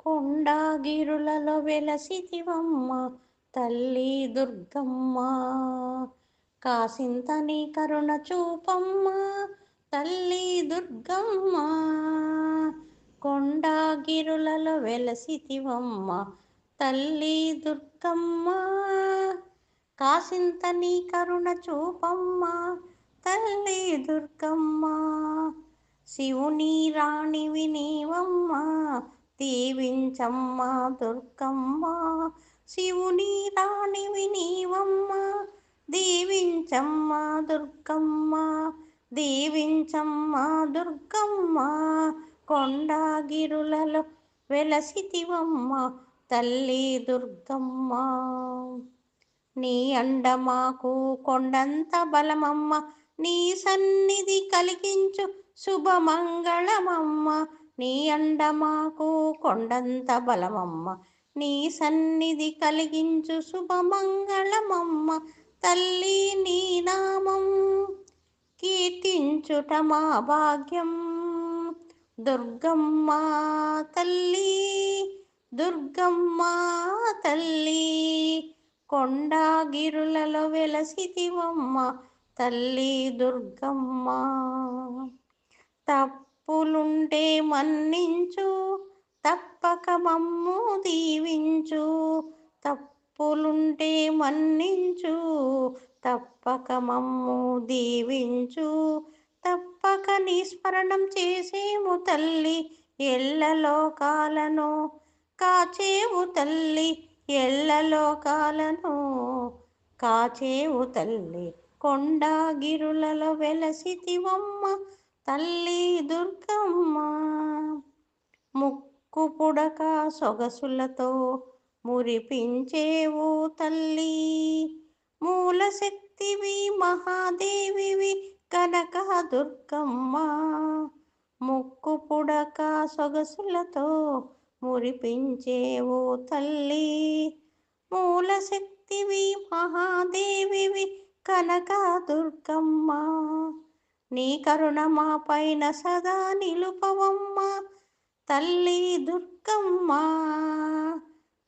కొండగిరులలో వెలసితివమ్మ తల్లి దుర్గమ్మ. కాసింత నీ కరుణ చూపమ్మ తల్లి దుర్గమ్మ. కొండగిరులలో వెలసితివమ్మ తల్లి దుర్గమ్మ. కాసింత నీ కరుణ చూపమ్మ తల్లి దుర్గమ్మ. శివుని రాణివి నీవమ్మ దీవించమ్మ దుర్గమ్మ. శివుని రాణివి నీవమ్మ దీవించమ్మ దుర్గమ్మ. దీవించమ్మ దుర్గమ్మ. కొండగిరులలో వెలసితివమ్మ తల్లి దుర్గమ్మ. నీ అండ మాకు కొండంత బలమమ్మ నీ సన్నిధి కలిగించు శుభమంగళమమ్మ. నీ అండ మాకు కొండంత బలమమ్మ నీ సన్నిధి కలిగించు శుభమంగళమమ్మ. తల్లి నీ నామం కీర్తించుట మా భాగ్యం. దుర్గమ్మ తల్లి దుర్గమ్మ తల్లి. కొండగిరులలో వెలసితివమ్మ తల్లి దుర్గమ్మ. తప్పులుంటే మన్నించు తప్పక మమ్ము దీవించు. తప్పులుంటే మన్నించు తప్పక మమ్ము దీవించు. తప్పక నీ స్మరణం చేసేము తల్లి ఎల్లలోకాలను కాచేవు తల్లి. ఎల్లలోకాలను కాచేవు తల్లి. కొండగిరులలో వెలసితివమ్మ తల్లి దుర్గమ్మ. ముక్కు పుడక సొగసులతో మురిపించేవు తల్లి. మూల శక్తివి మహాదేవివి కనక దుర్గమ్మ. ముక్కు పుడక సొగసులతో మురిపించేవు తల్లి. మూల శక్తివి మహాదేవివి కనక దుర్గమ్మ. నీ కరుణ మా పైన సదా నిలుపవమ్మ తల్లి దుర్గమ్మ.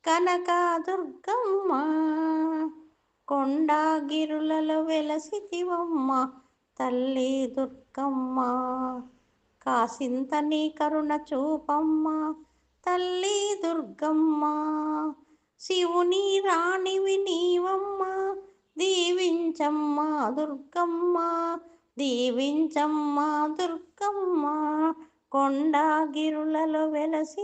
కనక దుర్గమ్మ. కొండగిరులలో వెలసితివమ్మ తల్లి దుర్గమ్మ. కాసింత నీ కరుణ చూపమ్మ తల్లి దుర్గమ్మ. శివుని రాణివి నీవమ్మ దీవించమ్మ దుర్గమ్మ. దీవించమ్మ దుర్గమ్మ. కొండగిరులలో వెలసి